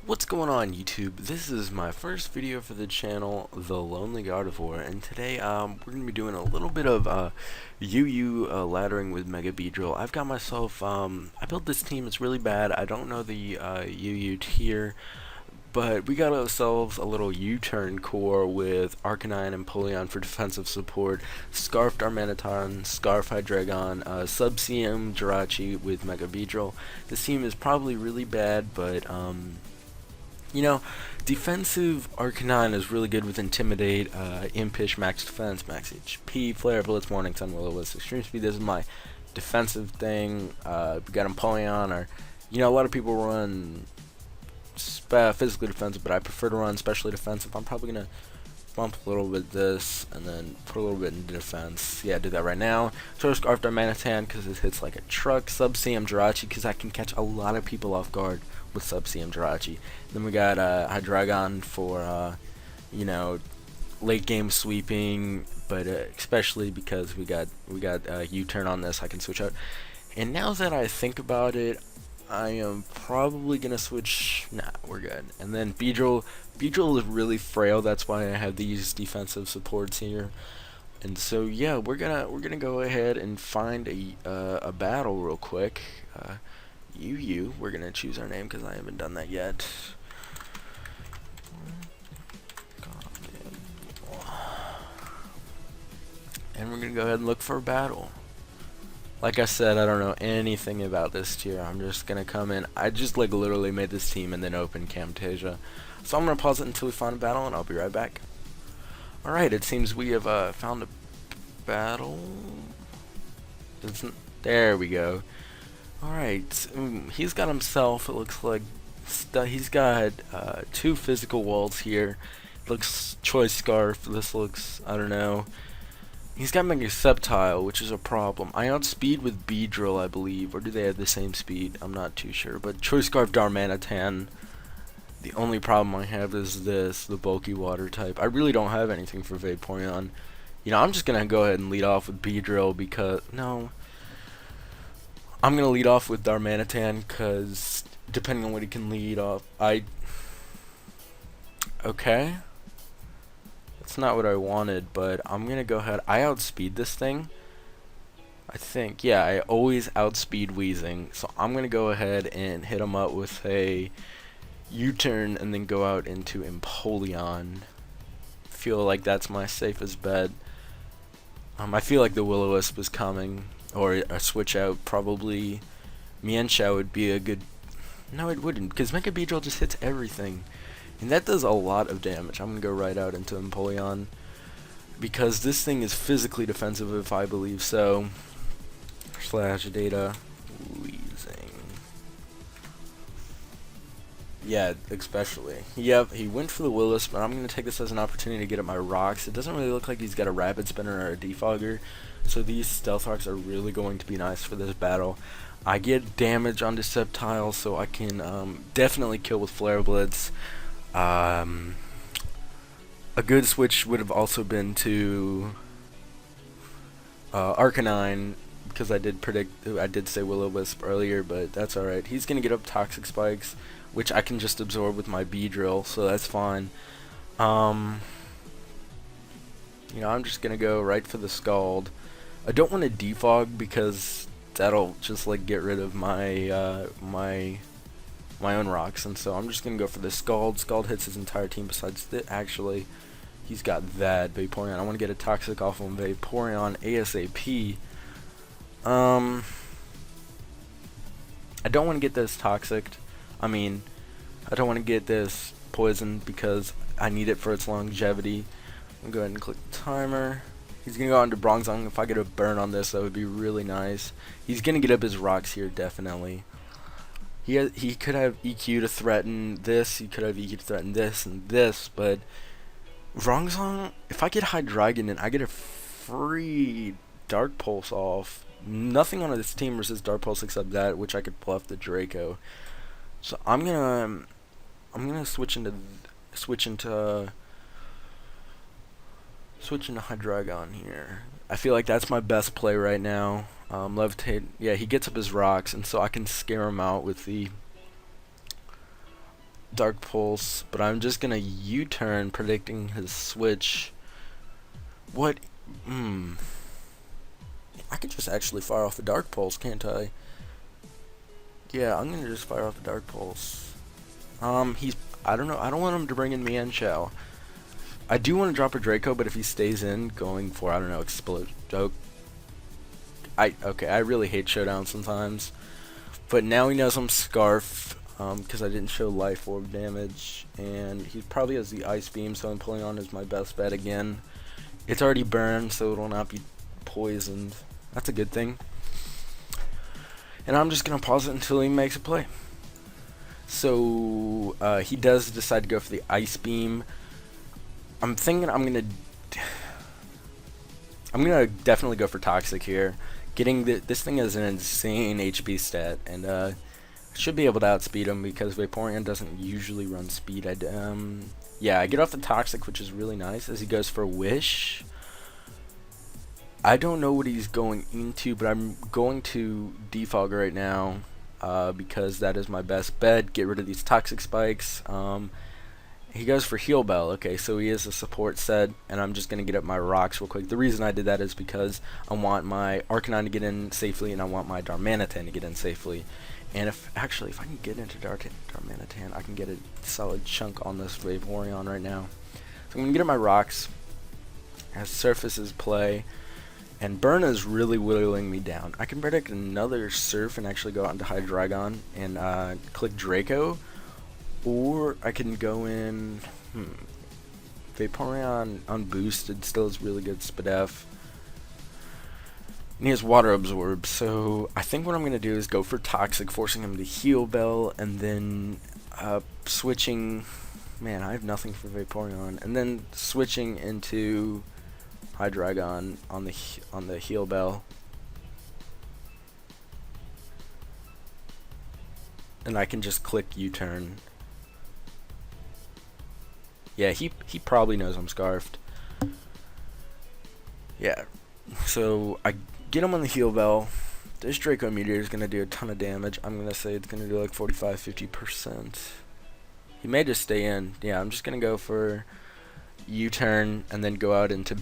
What's going on YouTube? This is my first video for the channel, The Lonely Gardevoir, and today we're going to be doing a little bit of UU laddering with Mega Beedrill. I've got myself, I built this team, it's really bad, I don't know the UU tier, but we got ourselves a little U-turn core with Arcanine and Empoleon for defensive support, Scarf Darmanitan, Scarf Hydreigon, Sub-CM Jirachi with Mega Beedrill. This team is probably really bad, but you know, defensive Arcanine is really good with Intimidate, Impish, Max Defense, Max HP, Flare, Blitz, Warning, Sun, Will-O-Wisp, Extreme Speed. This is my defensive thing. We got Empoleon, or, a lot of people run physically defensive, but I prefer to run specially defensive. I'm probably going to bump a little bit this, and then put a little bit into defense. Yeah, do that right now. Throw Scarf Darmanitan, because it hits like a truck. Sub-CM Jirachi, because I can catch a lot of people off guard with Sub-CM Jirachi. Then we got Hydreigon for, late game sweeping, but especially because we got U-turn on this, I can switch out. And now that I think about it, I am probably gonna switch. Nah, we're good. And then Beedrill is really frail. That's why I have these defensive supports here. And so yeah, we're gonna go ahead and find a battle real quick. We're gonna choose our name because I haven't done that yet. And we're gonna go ahead and look for a battle. Like I said, I don't know anything about this tier. I'm just gonna come in. I just literally made this team and then opened Camtasia. So I'm gonna pause it until we find a battle, and I'll be right back. Alright, it seems we have found a battle. There we go. Alright, he's got himself, it looks like, he's got 2 physical walls here. Looks Choice Scarf, this looks, I don't know. He's got Mega Sceptile, which is a problem. I outspeed with Beedrill, I believe, or do they have the same speed? I'm not too sure, but Choice Scarf Darmanitan. The only problem I have is this, the bulky water type. I really don't have anything for Vaporeon. I'm just gonna go ahead and lead off with Beedrill because, no. I'm gonna lead off with Darmanitan because depending on what he can lead off, okay. That's not what I wanted, but I'm gonna go ahead. I outspeed this thing. I think, yeah, I always outspeed Weezing, so I'm gonna go ahead and hit him up with a U-turn and then go out into Empoleon. Feel like that's my safest bet. I feel like the Will-O-Wisp is coming. Or a switch out, probably Mienshao would be a good. No, it wouldn't, because Mega Beedrill just hits everything, and that does a lot of damage. I'm gonna go right out into Empoleon because this thing is physically defensive, if I believe so. Slash data Weezing. Yeah, especially. Yep, he went for the Will-O-Wisp, but I'm gonna take this as an opportunity to get at my rocks. It doesn't really look like he's got a Rapid Spinner or a Defogger. So these Stealth Rocks are really going to be nice for this battle. I get damage on Sceptile, so I can definitely kill with Flare Blitz. A good switch would have also been to Arcanine, because I did say Will-O-Wisp earlier, but that's alright. He's going to get up Toxic Spikes, which I can just absorb with my Beedrill, so that's fine. I'm just going to go right for the Scald. I don't want to defog because that'll just get rid of my my own rocks, and so I'm just gonna go for the Scald. Scald hits his entire team besides actually he's got that Vaporeon. I want to get a Toxic off on Vaporeon ASAP. I don't want to get this Toxic. I don't want to get this Poison because I need it for its longevity. I'm gonna go ahead and click the timer. He's going to go on to Bronzong. If I get a burn on this, that would be really nice. He's going to get up his rocks here, definitely. He could have EQ to threaten this. He could have EQ to threaten this and this. But Bronzong, if I get Hydreigon and I get a free Dark Pulse off, nothing on this team resists Dark Pulse except that, which I could bluff the Draco. So I'm gonna switch into Hydreigon here. I feel like that's my best play right now. Levitate, yeah, he gets up his rocks, and so I can scare him out with the Dark Pulse, but I'm just gonna U-turn, predicting his switch. What? I could just actually fire off a Dark Pulse, can't I? Yeah, I'm gonna just fire off a Dark Pulse. I don't know. I don't want him to bring in Mienshao. I do want to drop a Draco, but if he stays in, going for, I don't know, Explode. Oh, okay, I really hate Showdown sometimes. But now he knows I'm Scarf, because I didn't show Life Orb damage. And he probably has the Ice Beam, so Empoleon is my best bet again. It's already burned, so it will not be poisoned. That's a good thing. And I'm just going to pause it until he makes a play. So, he does decide to go for the Ice Beam. I'm thinking I'm gonna definitely go for Toxic here. Getting this thing is an insane HP stat, and should be able to outspeed him because Vaporeon doesn't usually run speed. Yeah, I get off the Toxic, which is really nice as he goes for Wish. I don't know what he's going into, but I'm going to Defog right now because that is my best bet. Get rid of these Toxic Spikes. He goes for Heal Bell. Okay, so he is a support set, and I'm just going to get up my rocks real quick. The reason I did that is because I want my Arcanine to get in safely, and I want my Darmanitan to get in safely. And if I can get into Darmanitan, I can get a solid chunk on this Vaporeon right now. So I'm going to get up my rocks as Surface's play, and Burn is really whittling me down. I can predict another Surf and actually go out into Hydreigon and click Draco. Or I can go in, Vaporeon unboosted still is really good Spadef. And he has Water Absorb, so I think what I'm going to do is go for Toxic, forcing him to Heal Bell, and then switching, man, I have nothing for Vaporeon, and then switching into Hydreigon on the Heal Bell. And I can just click U-turn. Yeah, he probably knows I'm Scarfed. Yeah, so I get him on the Heal Bell. This Draco Meteor is going to do a ton of damage. I'm going to say it's going to do like 45-50%. He may just stay in. Yeah, I'm just going to go for U-turn and then go out into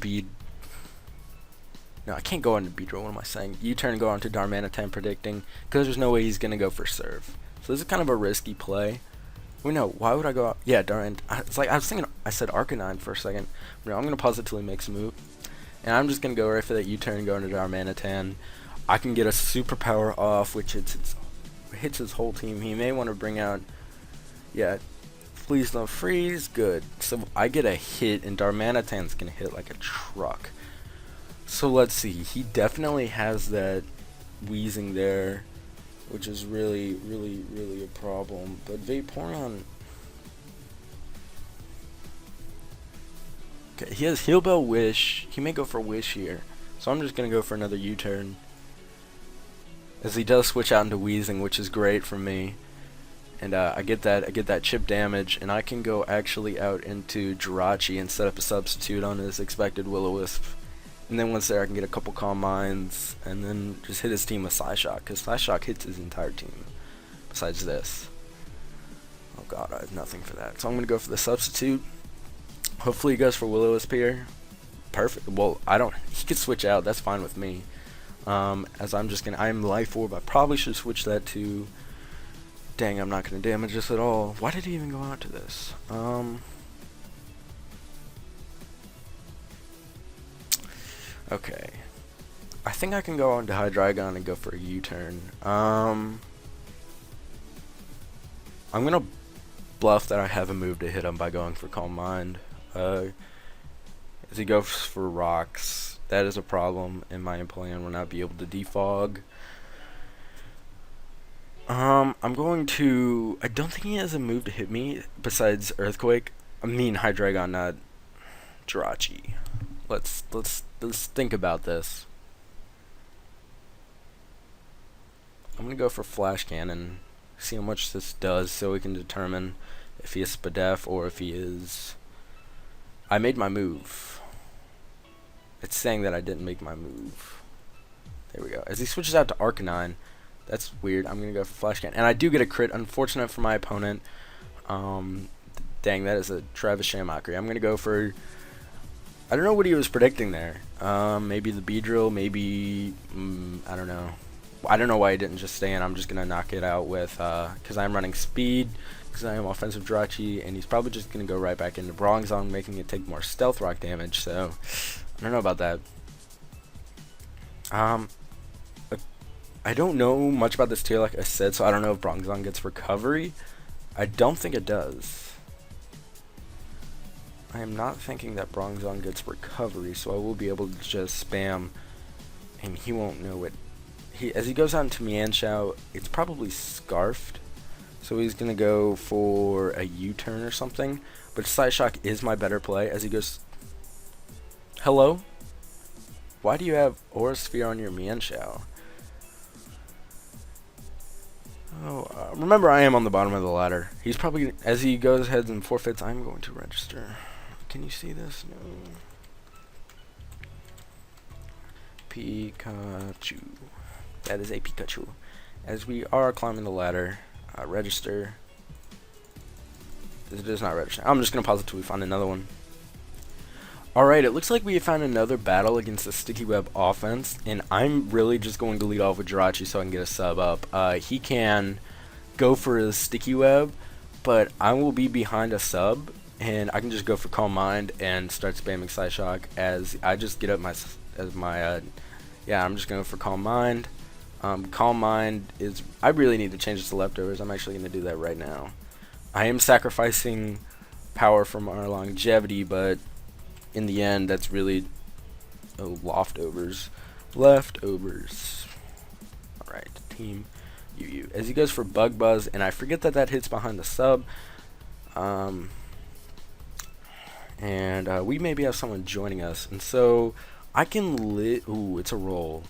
No, I can't go on to Beedrill. What am I saying? U-turn and go on to Darmanitan predicting, because there's no way he's going to go for Surf. So this is kind of a risky play. Wait, no, why would I go out? Yeah, Darn. It's like I was thinking, I said Arcanine for a second. No, I'm going to pause it till he makes a move. And I'm just going to go right for that U-turn and go into Darmanitan. I can get a Superpower off, which hits his whole team. He may want to bring out, yeah, please don't freeze. Good. So I get a hit, and Darmanitan's going to hit like a truck. So let's see. He definitely has that wheezing there, which is really, really, really a problem. But Vaporeon, okay, he has Heal Bell, Wish. He may go for Wish here, so I'm just gonna go for another U-turn, as he does switch out into Wheezing, which is great for me. And I get that chip damage, and I can go actually out into Jirachi and set up a substitute on his expected Will-O-Wisp. And then once there, I can get a couple Calm Minds, and then just hit his team with Psyshock, because Psyshock hits his entire team, besides this. Oh god, I have nothing for that. So I'm going to go for the substitute. Hopefully he goes for Will-O-Wisp here. Perfect. Well, he could switch out, that's fine with me. As I'm Life Orb, I probably should switch that to, dang, I'm not going to damage this at all. Why did he even go out to this? Okay, I think I can go on to Hydreigon and go for a U-turn. I'm gonna bluff that I have a move to hit him by going for Calm Mind. As he goes for rocks, that is a problem, and my Empoleon will not be able to defog. I'm going to. I don't think he has a move to hit me besides Earthquake. I mean Hydreigon, not Jirachi. Let's think about this. I'm gonna go for Flash Cannon, see how much this does, so we can determine if he is Spadef or if he is. I made my move. It's saying that I didn't make my move. There we go. As he switches out to Arcanine, that's weird. I'm gonna go for Flash Cannon, and I do get a crit. Unfortunate for my opponent. Dang, that is a Travis Shamockery. I'm gonna go for. I don't know what he was predicting there. Maybe the Beedrill, maybe I don't know. I don't know why he didn't just stay in. I'm just gonna knock it out with because I'm running speed, because I am offensive Jirachi, and he's probably just gonna go right back into Bronzong, making it take more Stealth Rock damage. So I don't know about that. I don't know much about this tier, like I said, so I don't know if Bronzong gets recovery. I don't think it does. I am not thinking that Bronzong gets recovery, so I will be able to just spam, and he won't know it. As he goes on to Mienshao, it's probably Scarfed, so he's going to go for a U-turn or something, but Psyshock is my better play as he goes... Hello? Why do you have Aura Sphere on your Mienshao? Oh, remember I am on the bottom of the ladder. He's probably, as he goes ahead and forfeits, I'm going to register. Can you see this? No. Pikachu. That is a Pikachu. As we are climbing the ladder, register. It is not registering. I'm just going to pause it till we find another one. Alright, it looks like we found another battle against the Sticky Web offense, and I'm really just going to lead off with Jirachi so I can get a sub up. He can go for his Sticky Web, but I will be behind a sub, and I can just go for Calm Mind and start spamming Psyshock as I just get up yeah, I'm just going for Calm Mind. Calm Mind is, I really need to change this to Leftovers. I'm actually going to do that right now. I am sacrificing power from our longevity, but in the end, that's really Leftovers. Leftovers. Alright, team UU. As he goes for Bug Buzz, and I forget that that hits behind the sub. And we maybe have someone joining us. And so I can ooh, it's a roll.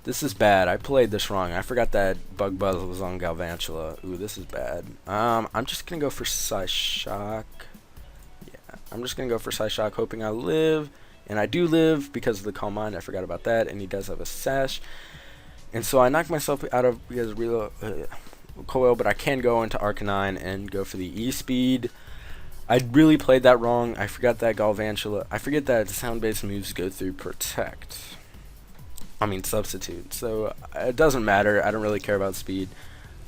This is bad. I played this wrong. I forgot that Bug Buzz was on Galvantula. Ooh, this is bad. I'm just going to go for Psyshock. I'm just going to go for Psyshock, hoping I live. And I do live because of the Calm Mind. I forgot about that. And he does have a Sash. And so I knocked myself out of because real coil, but I can go into Arcanine and go for the E-Speed. I really played that wrong. I forgot that Galvantula. I forget that sound-based moves go through Protect. I mean Substitute. So it doesn't matter. I don't really care about speed.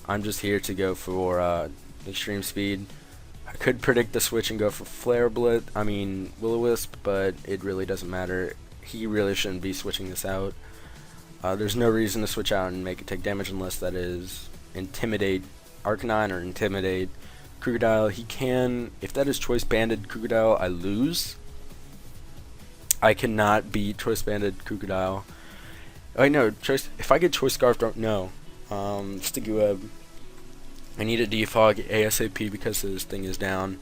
I'm just here to go for Extreme Speed. I could predict the switch and go for Flare Blitz. I mean Will-O-Wisp, but it really doesn't matter. He really shouldn't be switching this out. There's no reason to switch out and make it take damage unless that is Intimidate Arcanine or Intimidate Crocodile. He can, if that is Choice Banded Crocodile, I lose. I cannot beat Choice Banded Crocodile. Oh wait, no, if I get Choice Scarf, no. Sticky Web. I need a defog ASAP because this thing is down.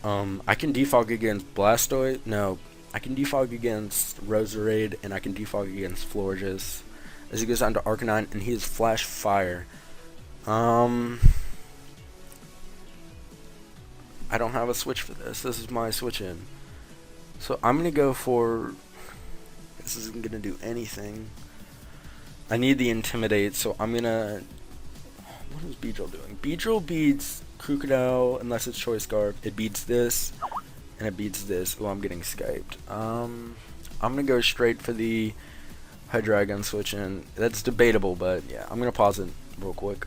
I can defog against Blastoise. No, I can defog against Roserade, and I can defog against Florges. As he goes on to Arcanine, and he has Flash Fire. I don't have a switch for this. This is my switch in. So I'm gonna go for. This isn't gonna do anything. I need the Intimidate, so I'm gonna. What is Beedrill doing? Beedrill beats Crocodile unless it's Choice Scarf. It beats this, and it beats this. Oh, I'm getting Skyped. I'm gonna go straight for the Hydreigon switch in. That's debatable, but yeah, I'm gonna pause it real quick.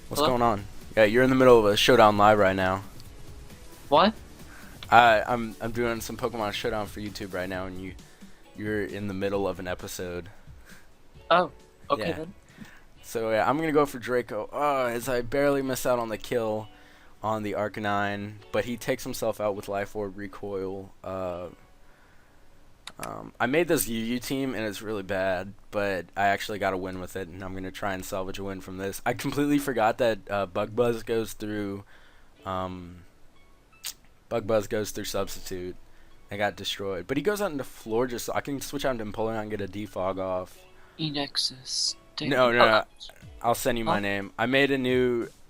What's going on? Yeah, you're in the middle of a showdown live right now. What? I'm doing some Pokemon Showdown for YouTube right now, and you're in the middle of an episode. Oh, okay yeah. then. So yeah, I'm gonna go for Draco. As I barely miss out on the kill on the Arcanine, but he takes himself out with Life Orb Recoil. I made this UU team and it's really bad, but I actually got a win with it, and I'm gonna try and salvage a win from this. I completely forgot that Bug Buzz goes through Substitute. I got destroyed, but he goes out into Florges, so I can switch out into Empoleon and get a defog off. Enexus. No. I'll send you my name. I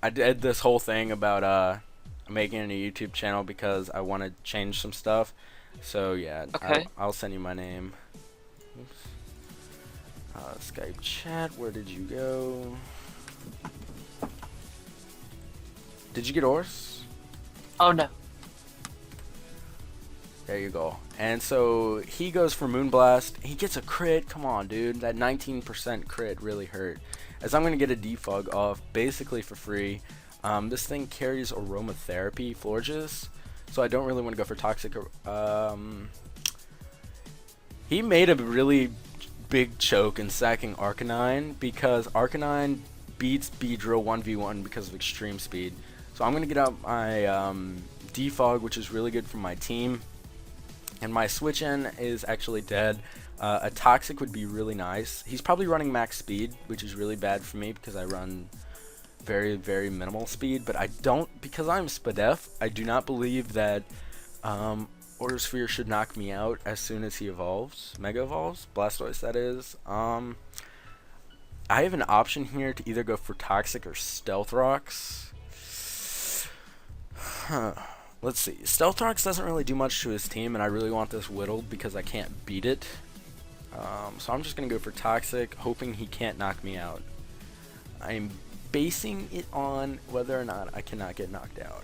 did this whole thing about making a YouTube channel because I want to change some stuff. So yeah, okay. I'll send you my name. Oops. Skype chat. Where did you go? Did you get Ors? Oh no. There you go. And so he goes for Moonblast. He gets a crit. Come on, dude. That 19% crit really hurt. As I'm going to get a Defog off basically for free. This thing carries Aromatherapy, Florges. So I don't really want to go for Toxic. He made a really big choke in sacking Arcanine because Arcanine beats Beedrill 1v1 because of extreme speed. So I'm going to get out my Defog, which is really good for my team. And my switch in is actually dead. A Toxic would be really nice. He's probably running max speed, which is really bad for me because I run very, very minimal speed. But I don't, because I'm Spadef, I do not believe that Order Sphere should knock me out as soon as he evolves. Mega evolves? Blastoise, that is. I have an option here to either go for Toxic or Stealth Rocks. Huh. Let's see. Stealth Rocks doesn't really do much to his team, and I really want this whittled because I can't beat it. So I'm just going to go for Toxic, hoping he can't knock me out. I'm basing it on whether or not I cannot get knocked out.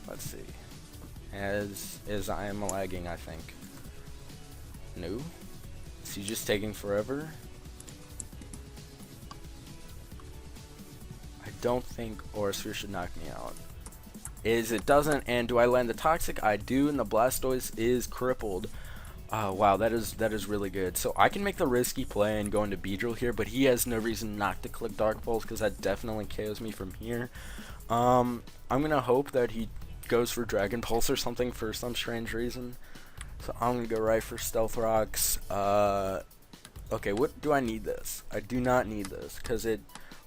Let's see. As I am lagging, I think. No? Is he just taking forever? I don't think Aurasphere should knock me out. It doesn't, and do I land the Toxic? I do, and the Blastoise is crippled. Wow, that is really good. So I can make the risky play and go into Beedrill here, but he has no reason not to click Dark Pulse because that definitely KOs me from here. I'm gonna hope that he goes for Dragon Pulse or something for some strange reason. So I'm gonna go right for Stealth Rocks. Okay, what do I need this? I do not need this because it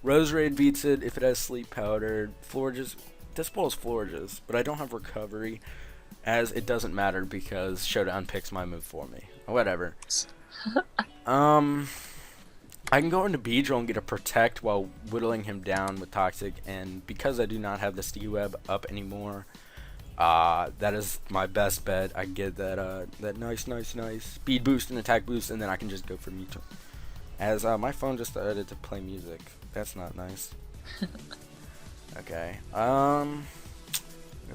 Roserade beats it if it has Sleep Powder. Florges, Dispel's Florges, but I don't have Recovery, as it doesn't matter because Showdown picks my move for me. Whatever. I can go into Beedrill and get a Protect while whittling him down with Toxic, and because I do not have the Steel Web up anymore, that is my best bet. I get that that nice speed boost and attack boost, and then I can just go for Mewtwo. As my phone just started to play music. That's not nice. Okay.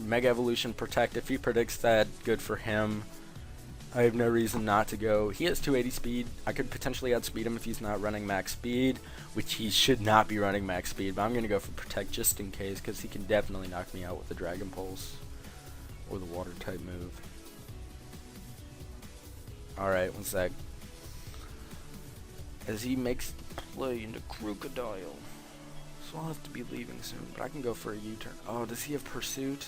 Mega Evolution Protect. If he predicts that, good for him. I have no reason not to go. He has 280 speed. I could potentially outspeed him if he's not running max speed, which he should not be running max speed, but I'm going to go for Protect just in case, because he can definitely knock me out with the Dragon Pulse or the Water type move. Alright, one sec. As he makes play into Crocodile. So I'll have to be leaving soon, but I can go for a U-turn. Oh, does he have Pursuit?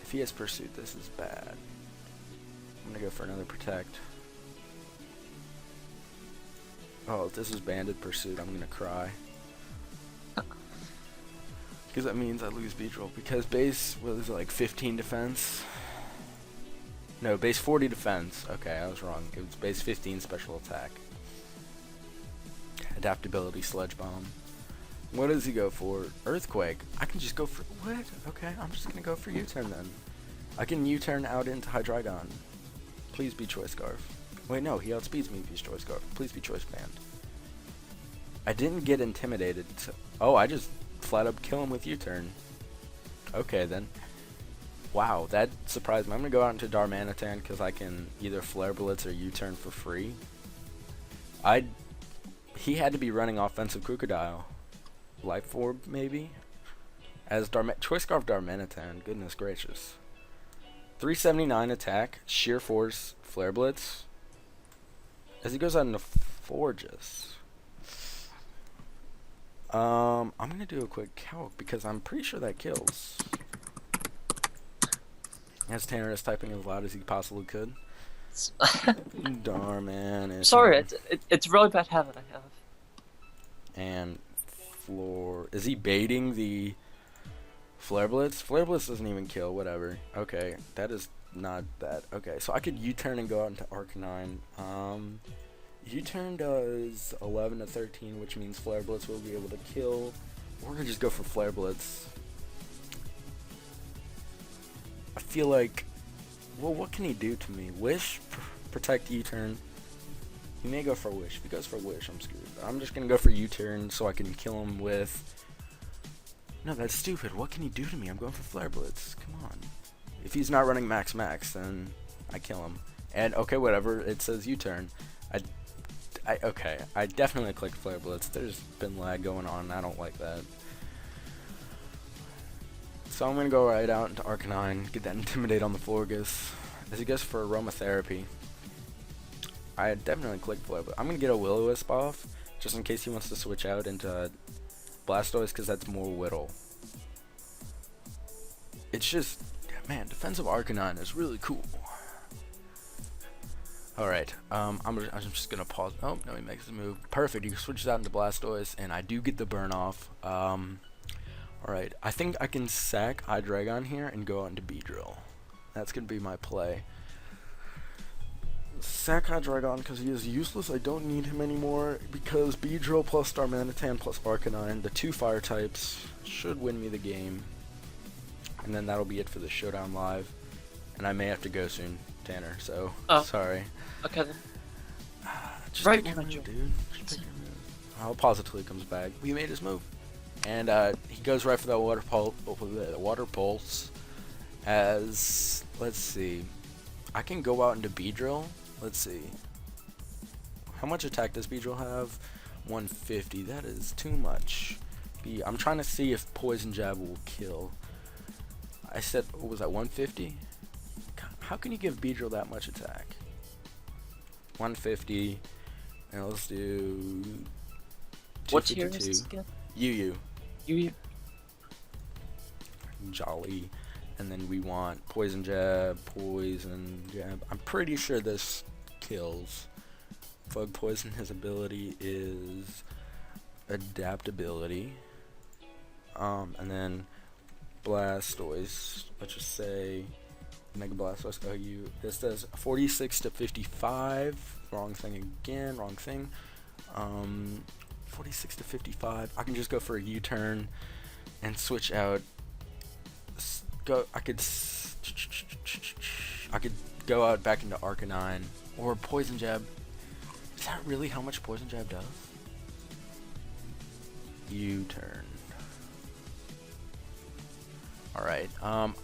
If he has Pursuit, this is bad. I'm gonna go for another Protect. Oh, if this is Banded Pursuit, I'm gonna cry. Because that means I lose Beedrill. Because base, what is it, like 15 defense? No, base 40 defense. Okay, I was wrong. It was base 15 special attack. Adaptability, Sludge Bomb. What does he go for? Earthquake. I can just go for... What? Okay, I'm just gonna go for U-turn then. I can U-turn out into Hydreigon. Please be Choice Scarf. Wait, no, he outspeeds me if he's Choice Scarf. Please be Choice Band. I didn't get intimidated. So oh, I just flat up kill him with U-turn. Okay, then. Wow, that surprised me. I'm gonna go out into Darmanitan because I can either Flare Blitz or U-turn for free. He had to be running offensive Crocodile. Life Orb, maybe? As Choice Scarf Darmanitan, goodness gracious. 379 attack, Sheer Force, Flare Blitz. As he goes out into Forges. I'm gonna do a quick calc because I'm pretty sure that kills. As Tanner is typing as loud as he possibly could. Darman. Sorry, it's really bad habit I have. And floor. Is he baiting the Flare Blitz? Flare Blitz doesn't even kill, whatever. Okay, that is not bad. Okay, so I could U-turn and go out into Arcanine. U-turn does 11 to 13, which means Flare Blitz will be able to kill. We're gonna just go for Flare Blitz. I feel like, well, what can he do to me? Wish, Protect, U-turn. He may go for Wish. If he goes for Wish, I'm screwed. I'm just gonna go for U-turn so I can kill him with... No, that's stupid. What can he do to me? I'm going for Flare Blitz. Come on. If he's not running max, then I kill him. And, okay, whatever. It says U-turn. Okay. I definitely clicked Flare Blitz. There's been lag going on. I don't like that. So I'm gonna go right out into Arcanine, get that Intimidate on the Florges. As he goes for Aromatherapy. I definitely clicked Flare Blitz. I'm gonna get a Will-O-Wisp off, just in case he wants to switch out into Blastoise, because that's more Whittle. It's just, man, defensive Arcanine is really cool. Alright, I'm just gonna pause. Oh, no, he makes a move. Perfect, he switches out into Blastoise, and I do get the burn off. Alright, I think I can sack Hydreigon here and go out into Beedrill. That's gonna be my play. Sack Hydreigon because he is useless. I don't need him anymore because Beedrill plus Darmanitan plus Arcanine, the 2 fire types, should win me the game. And then that'll be it for the Showdown Live. And I may have to go soon, Tanner, so sorry. Okay then. Just Right, pick your move, Joe. dude. Just pick your move. I'll pause it till he comes back. We made his move. And he goes right for that water pulse. As, let's see, I can go out into Beedrill. Let's see. How much attack does Beedrill have? 150. That is too much. I'm trying to see if Poison Jab will kill. I said, what was that, 150? How can you give Beedrill that much attack? 150. And let's do... What tier is this again? UU. UU. Jolly. And then we want Poison Jab, I'm pretty sure this kills. Bug Poison, his ability is Adaptability. And then Blastoise, let's just say Mega Blastoise OU. This does 46 to 55. Wrong thing again, wrong thing. 46 to 55. I can just go for a U-turn and switch out. I could go out back into Arcanine or Poison Jab. Is that really how much Poison Jab does? U-turn. Alright, I'm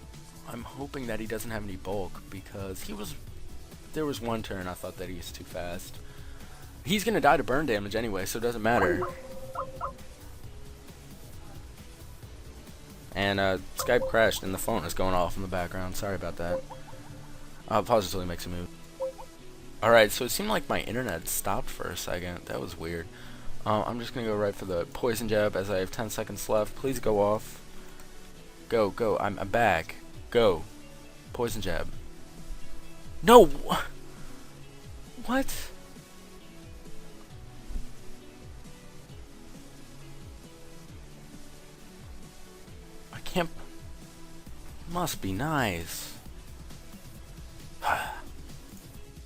hoping that he doesn't have any bulk because there was one turn I thought that he was too fast. He's gonna die to burn damage anyway, so it doesn't matter. And Skype crashed and the phone is going off in the background. Sorry about that. I'll pause until he makes a move. Alright, so it seemed like my internet stopped for a second. That was weird. I'm just going to go right for the Poison Jab as I have 10 seconds left. Please go off. Go, go. I'm back. Go. Poison Jab. No! What? Must be nice.